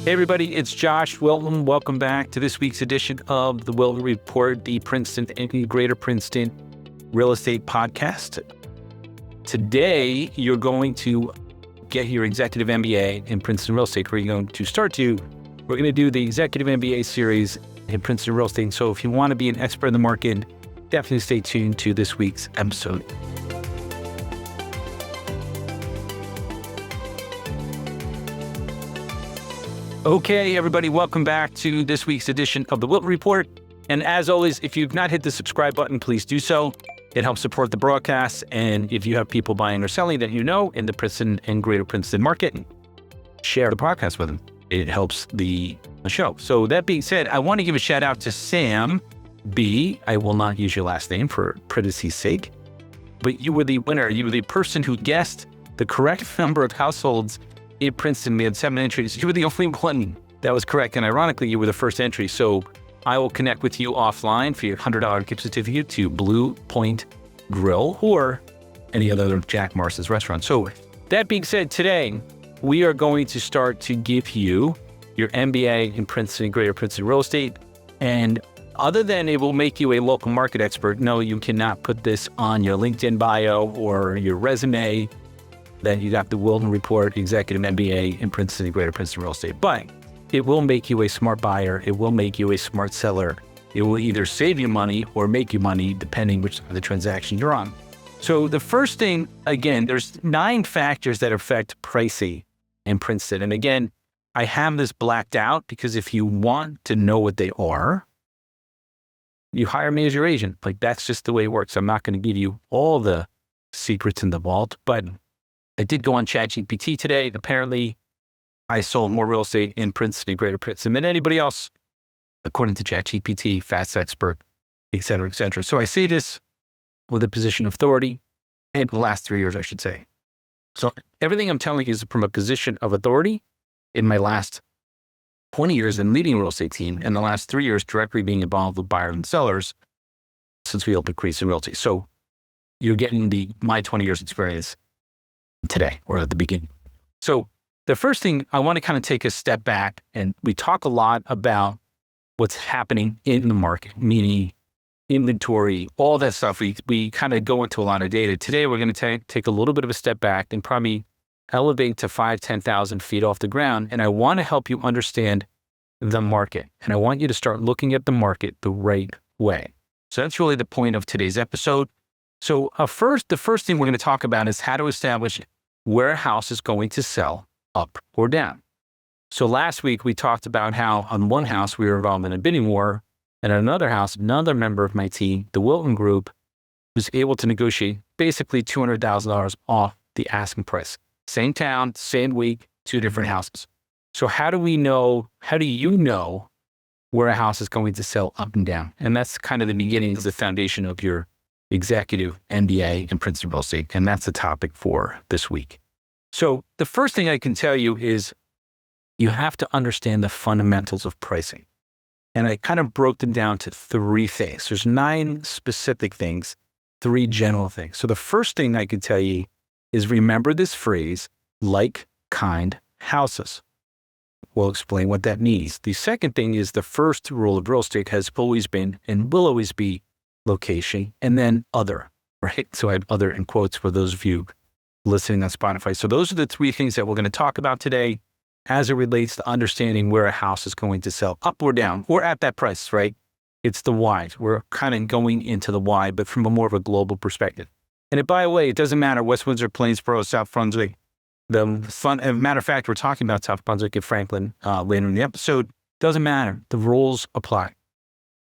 Hey everybody, it's Josh Wilton. Welcome back to this week's edition of the Wilton Report, the Princeton and Greater Princeton Real Estate Podcast. Today, you're going to get your Executive MBA in Princeton Real Estate. We're going to do the Executive MBA series in Princeton Real Estate. So if you want to be an expert in the market, definitely stay tuned to this week's episode. Okay, everybody, welcome back to this week's edition of the Wilton Report. And as always, if you've not hit the subscribe button, please do so. It helps support the broadcast. And if you have people buying or selling that you know in the Princeton and Greater Princeton market, share the podcast with them. It helps the show. So that being said, I want to give a shout out to Sam B. I will not use your last name for privacy's sake, but you were the winner. You were the person who guessed the correct number of households in Princeton. We had 7 entries. You were the only one that was correct. And ironically, you were the first entry. So I will connect with you offline for your $100 gift certificate to Blue Point Grill or any other Jack Morris's restaurant. So that being said, today we are going to start to give you your MBA in Princeton and Greater Princeton Real Estate. And other than it will make you a local market expert, no, you cannot put this on your LinkedIn bio or your resume that you got the Wilton Report Executive MBA in Princeton and Greater Princeton Real Estate. But it will make you a smart buyer. It will make you a smart seller. It will either save you money or make you money, depending which side of the transaction you're on. So the first thing, again, there's 9 factors that affect pricing in Princeton. And again, I have this blacked out because if you want to know what they are, you hire me as your agent. Like, that's just the way it works. I'm not going to give you all the secrets in the vault, but I did go on ChatGPT today. Apparently, I sold more real estate in Princeton and Greater Princeton than anybody else, according to ChatGPT, fast expert, et cetera, et cetera. So I say this with a position of authority in the last 3 years, I should say. So everything I'm telling you is from a position of authority in my last 20 years in leading a real estate team, and the last 3 years directly being involved with buyers and sellers since we opened Queenston Realty. So you're getting my 20 years experience today or at the beginning. So the first thing, I want to kind of take a step back, and we talk a lot about what's happening in the market, meaning inventory, all that stuff. We kind of go into a lot of data. Today, we're going to take a little bit of a step back and probably elevate to 5,000-10,000 feet off the ground. And I want to help you understand the market. And I want you to start looking at the market the right way. So that's really the point of today's episode. So the first thing we're going to talk about is how to establish where a house is going to sell, up or down. So last week we talked about how on one house we were involved in a bidding war, and on another house, another member of my team, the Wilton Group, was able to negotiate basically $200,000 off the asking price. Same town, same week, 2 different houses. So how do you know where a house is going to sell up and down? And that's kind of the beginning of the foundation of your Executive MBA in Princeton Real Estate. And that's the topic for this week. So the first thing I can tell you is you have to understand the fundamentals of pricing. And I kind of broke them down to 3 things. There's 9 specific things, 3 general things. So the first thing I can tell you is remember this phrase, like kind houses. We'll explain what that means. The second thing is the first rule of real estate has always been and will always be location, and then other, right? So I have other in quotes for those of you listening on Spotify. So those are the 3 things that we're going to talk about today as it relates to understanding where a house is going to sell up or down or at that price, right? It's the why. We're kind of going into the why, but from a more of a global perspective. And by the way, it doesn't matter West Windsor, Plainsboro, South Brunswick. Matter of fact, we're talking about South Brunswick and Franklin later in the episode. Doesn't matter. The rules apply.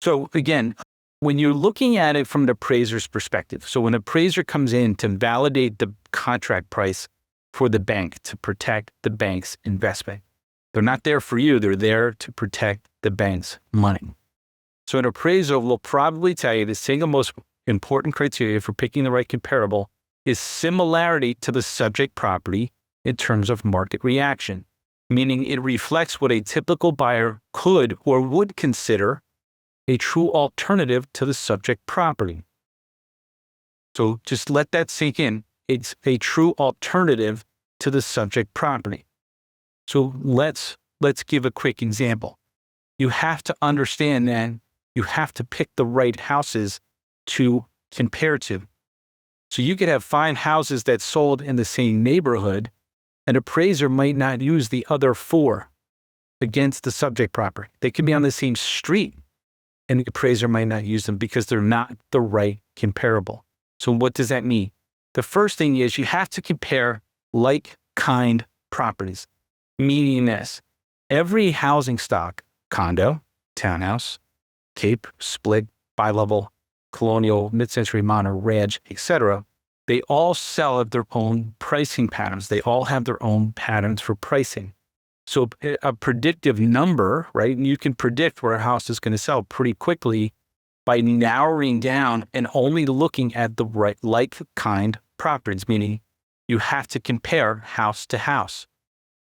So again, when you're looking at it from the appraiser's perspective, so when an appraiser comes in to validate the contract price for the bank to protect the bank's investment, they're not there for you. They're there to protect the bank's money. So an appraiser will probably tell you the single most important criteria for picking the right comparable is similarity to the subject property in terms of market reaction, meaning it reflects what a typical buyer could or would consider a true alternative to the subject property. So just let that sink in. It's a true alternative to the subject property. So let's let's give a quick example. You have to understand that you have to pick the right houses to compare to. So you could have 5 houses that sold in the same neighborhood, an appraiser might not use the other 4 against the subject property. They could be on the same street, and the appraiser might not use them because they're not the right comparable. So what does that mean? The first thing is you have to compare like-kind properties, meaning this. Every housing stock, condo, townhouse, cape, split, bi-level, colonial, mid-century modern, ranch, etc., they all sell at their own pricing patterns. They all have their own patterns for pricing. So a predictive number, right? You can predict where a house is going to sell pretty quickly by narrowing down and only looking at the right like-kind properties, meaning you have to compare house to house.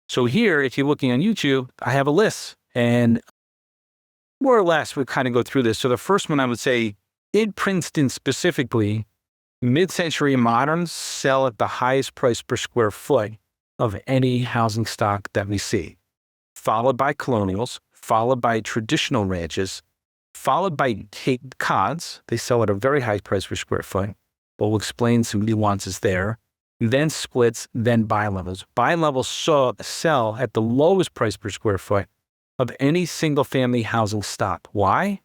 So here, if you're looking on YouTube, I have a list, and more or less we kind of go through this. So the first one I would say, in Princeton specifically, mid-century moderns sell at the highest price per square foot of any housing stock that we see, followed by colonials, followed by traditional ranches, followed by 𝐂𝐎𝐍𝐍𝐄𝐂𝐓. They sell at a very high price per square foot, but we'll explain some nuances there. Then splits, then bi-levels. Bi-levels sell at the lowest price per square foot of any single-family housing stock. Why?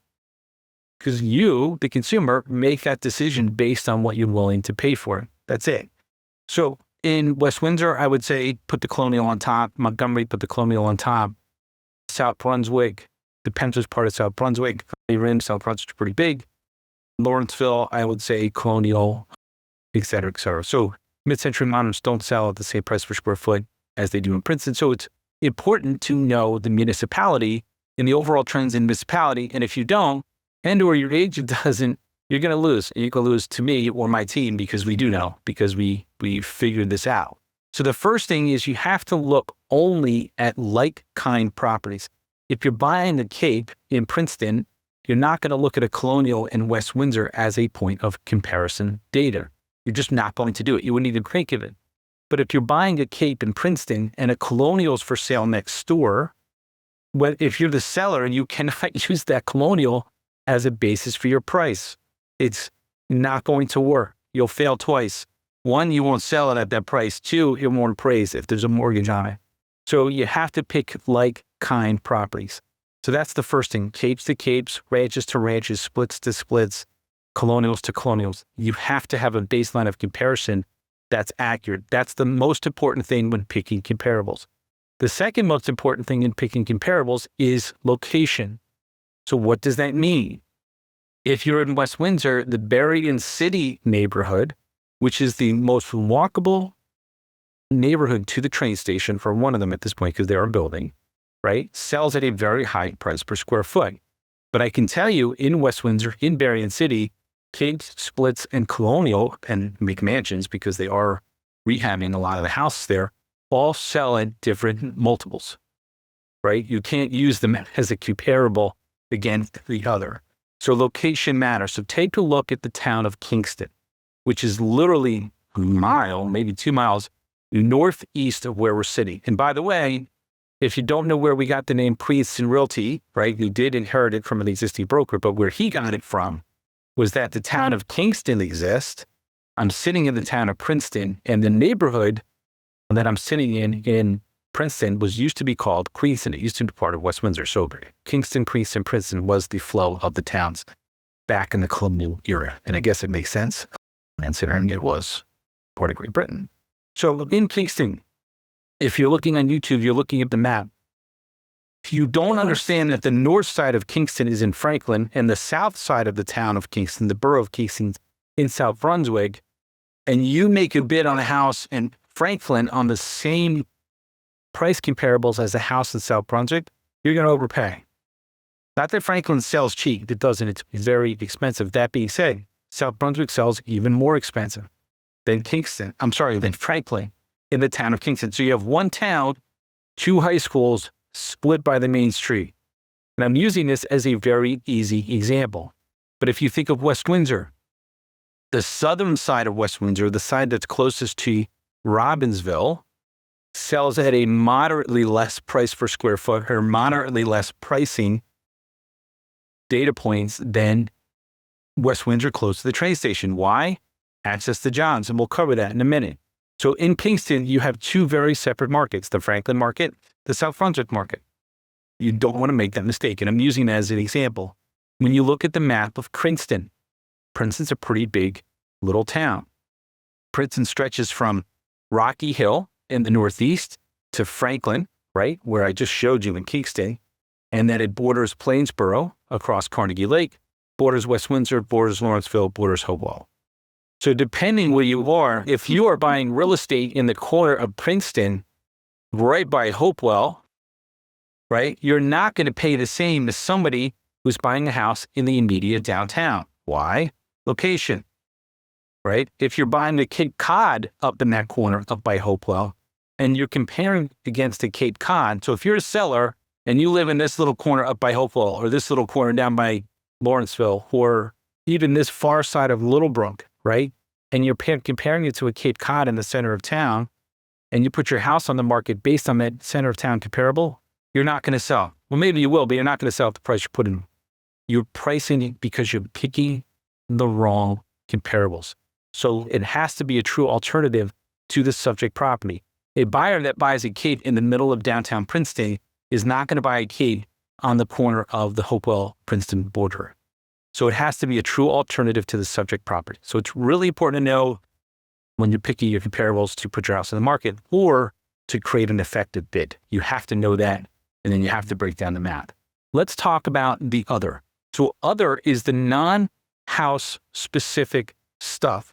Because you, the consumer, make that decision based on what you're willing to pay for it. That's it. So in West Windsor, I would say put the colonial on top. Montgomery, put the colonial on top. South Brunswick, depends which part of South Brunswick. Rim, South Brunswick is pretty big. Lawrenceville, I would say colonial, et cetera, et cetera. So mid-century moderns don't sell at the same price per square foot as they do in Princeton. So it's important to know the municipality and the overall trends in municipality. And if you don't, and or your agent doesn't, you're going to lose. And you can lose to me or my team because we do know, because we figured this out. So the first thing is you have to look only at like-kind properties. If you're buying a cape in Princeton, you're not going to look at a colonial in West Windsor as a point of comparison data. You're just not going to do it. You wouldn't even think of it. But if you're buying a cape in Princeton and a colonial is for sale next door, if you're the seller and you cannot use that colonial as a basis for your price, it's not going to work. You'll fail twice. 1, you won't sell it at that price. 2, it won't appraise if there's a mortgage on it. So you have to pick like-kind properties. So that's the first thing. Capes to capes, ranches to ranches, splits to splits, colonials to colonials. You have to have a baseline of comparison that's accurate. That's the most important thing when picking comparables. The second most important thing in picking comparables is location. So what does that mean? If you're in West Windsor, the Berrien City neighborhood, which is the most walkable neighborhood to the train station for one of them at this point because they are building, right, sells at a very high price per square foot. But I can tell you in West Windsor, in Berrien City, capes, splits, and colonial, and McMansions, because they are rehabbing a lot of the houses there, all sell at different multiples, right? You can't use them as a comparable against the other. So location matters. So take a look at the town of Queenston, which is literally a mile, maybe 2 miles northeast of where we're sitting. And by the way, if you don't know where we got the name Queenston Realty, right, you did inherit it from an existing broker, but where he got it from was that the town of Kingston exists. I'm sitting in the town of Princeton, and the neighborhood that I'm sitting in Princeton used to be called Queenston. It used to be part of West Windsor. So Kingston, Queenston, Princeton was the flow of the towns back in the colonial era. And I guess it makes sense considering it was part of Great Britain. So in Kingston, if you're looking on YouTube, you're looking at the map. If you don't understand that the north side of Kingston is in Franklin and the south side of the town of Kingston, the borough of Kingston, in South Brunswick, and you make a bid on a house in Franklin on the same price comparables as a house in South Brunswick, you're going to overpay. Not that Franklin sells cheap. It doesn't. It's very expensive. That being said, South Brunswick sells even more expensive than than Franklin in the town of Kingston. So you have one town, 2 high schools split by the main street. And I'm using this as a very easy example. But if you think of West Windsor, the southern side of West Windsor, the side that's closest to Robbinsville, sells at a moderately less price per square foot or moderately less pricing data points than West Windsor close to the train station. Why? Access to jobs, and we'll cover that in a minute. So in Kingston, you have two very separate markets, the Franklin market, the South Brunswick market. You don't want to make that mistake, and I'm using that as an example. When you look at the map of Princeton, Princeton's a pretty big little town. Princeton stretches from Rocky Hill in the northeast to Franklin, right, where I just showed you in Kingston, and then it borders Plainsboro across Carnegie Lake, borders West Windsor, borders Lawrenceville, borders Hopewell. So depending where you are, if you are buying real estate in the corner of Princeton, right by Hopewell, right, you're not going to pay the same as somebody who's buying a house in the immediate downtown. Why? Location, right? If you're buying the Cape Cod up in that corner up by Hopewell, and you're comparing against the Cape Cod, so if you're a seller and you live in this little corner up by Hopewell or this little corner down by Lawrenceville or even this far side of Littlebrook, right? And you're comparing it to a Cape Cod in the center of town, and you put your house on the market based on that center of town comparable, you're not going to sell. Well, maybe you will, but you're not going to sell at the price you're putting. You're pricing it because you're picking the wrong comparables. So it has to be a true alternative to the subject property. A buyer that buys a Cape in the middle of downtown Princeton is not going to buy a Cape on the corner of the Hopewell-Princeton border. So it has to be a true alternative to the subject property. So it's really important to know when you're picking your comparables to put your house in the market or to create an effective bid. You have to know that, and then you have to break down the math. Let's talk about the other. So other is the non-house specific stuff.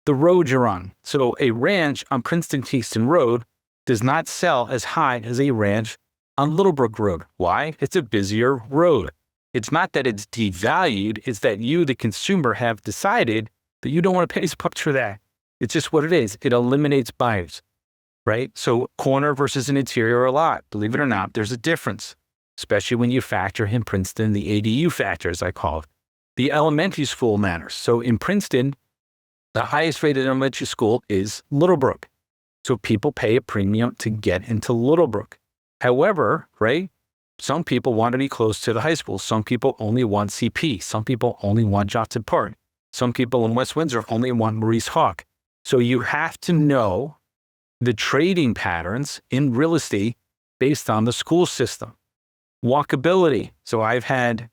The road you're on. So a ranch on Princeton-Kingston Road does not sell as high as a ranch on Littlebrook Road. Why? It's a busier road. It's not that it's devalued, it's that you, the consumer, have decided that you don't want to pay as much for that. It's just what it is. It eliminates buyers, right? So corner versus an interior or lot, believe it or not, there's a difference, especially when you factor in Princeton, the ADU factor, as I call it. The elementary school matters. So in Princeton, the highest rated elementary school is Littlebrook. So people pay a premium to get into Littlebrook. However, right, some people want to be close to the high school. Some people only want CP. Some people only want Johnson Park. Some people in West Windsor only want Maurice Hawk. So you have to know the trading patterns in real estate based on the school system. Walkability. So I've had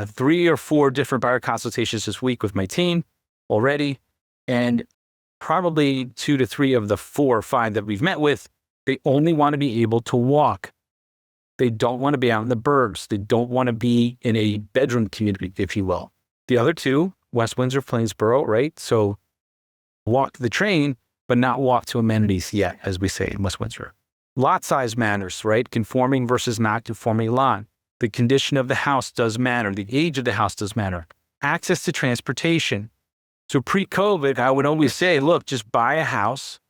3 or 4 different buyer consultations this week with my team already, and probably 2 to 3 of the 4 or 5 that we've met with, they only want to be able to walk. They don't want to be out in the burbs. They don't want to be in a bedroom community, if you will. The other 2, West Windsor, Plainsboro, right? So walk the train, but not walk to amenities yet, as we say in West Windsor. Lot size matters, right? Conforming versus not conforming lot. The condition of the house does matter. The age of the house does matter. Access to transportation. So pre-COVID, I would always say, look, just buy a house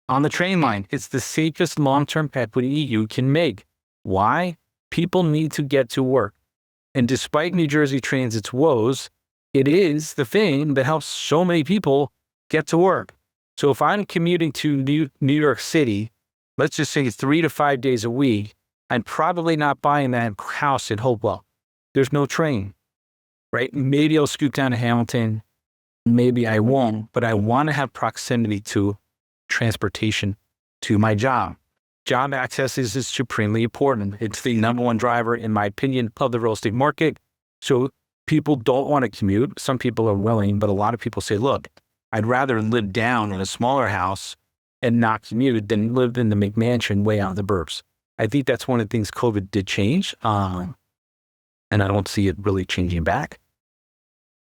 on the train line. It's the safest long-term equity you can make. Why? People need to get to work. And despite New Jersey Transit's woes, it is the thing that helps so many people get to work. So if I'm commuting to New York City, let's just say 3 to 5 days a week, I'm probably not buying that house in Hopewell. There's no train, right? Maybe I'll scoot down to Hamilton. Maybe I won't, but I want to have proximity to transportation to my job. Job access is supremely important. It's the #1 driver, in my opinion, of the real estate market. So people don't want to commute. Some people are willing, but a lot of people say, look, I'd rather live down in a smaller house and not commute than live in the McMansion way out in the burbs. I think that's one of the things COVID did change, and I don't see it really changing back.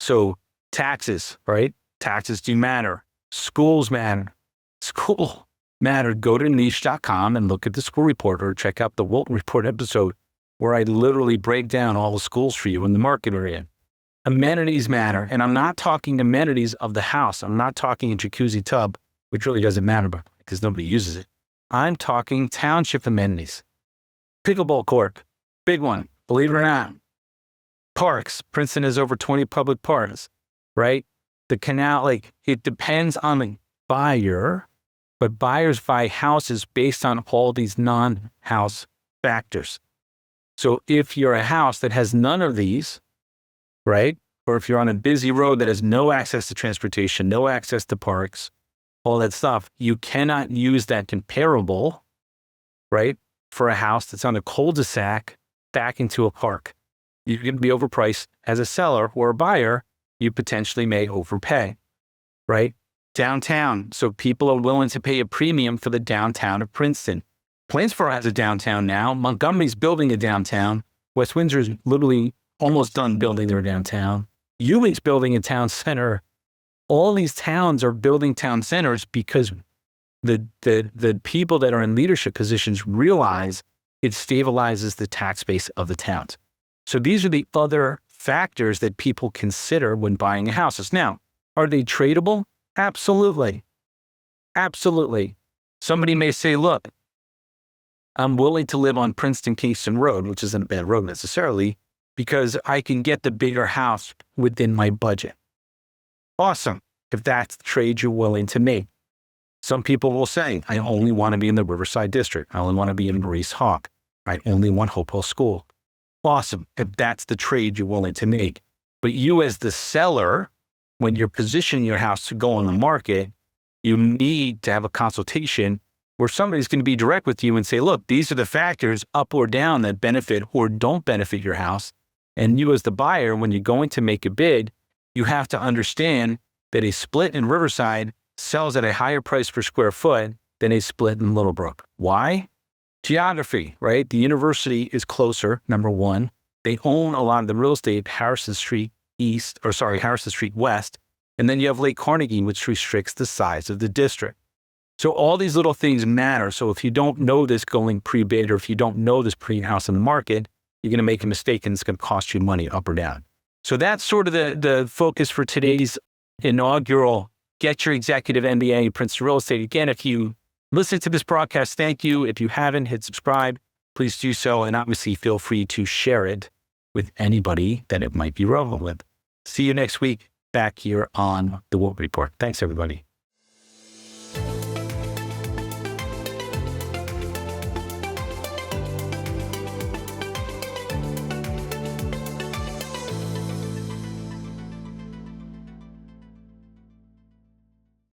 So taxes, right? Taxes do matter. Schools matter. School matter. Go to niche.com and look at the school report, or check out the Wilton Report episode where I literally break down all the schools for you in the market we're in. Amenities matter. And I'm not talking amenities of the house. I'm not talking a jacuzzi tub, which really doesn't matter because nobody uses it. I'm talking township amenities. Pickleball court, big one, believe it or not. Parks. Princeton has over 20 public parks, right? The canal, like, it depends on the buyer but buyers buy houses based on all these non-house factors. So if you're a house that has none of these, right? Or if you're on a busy road that has no access to transportation, no access to parks, all that stuff, you cannot use that comparable, right? For a house that's on a cul-de-sac back into a park. You're going to be overpriced as a seller or a buyer. You potentially may overpay, right? Downtown. So people are willing to pay a premium for the downtown of Princeton. Plainsboro has a downtown now. Montgomery's building a downtown. West Windsor's literally almost done building their downtown. Ewing's building a town center. All these towns are building town centers because the people that are in leadership positions realize it stabilizes the tax base of the towns. So these are the other factors that people consider when buying houses. Now, are they tradable? Absolutely. Absolutely. Somebody may say, look, I'm willing to live on Princeton Road, which isn't a bad road necessarily, because I can get the bigger house within my budget. Awesome, if that's the trade you're willing to make. Some people will say, I only want to be in the Riverside District. I only want to be in Maurice Hawk. I only want Hopewell School. Awesome, if that's the trade you're willing to make. But you as the seller, when you're positioning your house to go on the market, you need to have a consultation where somebody's going to be direct with you and say, look, these are the factors up or down that benefit or don't benefit your house. And you as the buyer, when you're going to make a bid, you have to understand that a split in Riverside sells at a higher price per square foot than a split in Littlebrook. Why? Geography, right? The university is closer, number one. They own a lot of the real estate, Harrison Street West. And then you have Lake Carnegie, which restricts the size of the district. So all these little things matter. So if you don't know this going pre-bid, or if you don't know this pre-house in the market, you're going to make a mistake and it's going to cost you money up or down. So that's sort of the focus for today's inaugural Get Your Executive MBA in Princeton Real Estate. Again, if you listen to this broadcast, thank you. If you haven't, hit subscribe. Please do so. And obviously feel free to share it with anybody that it might be relevant with. See you next week back here on the Wilton Report. Thanks, everybody.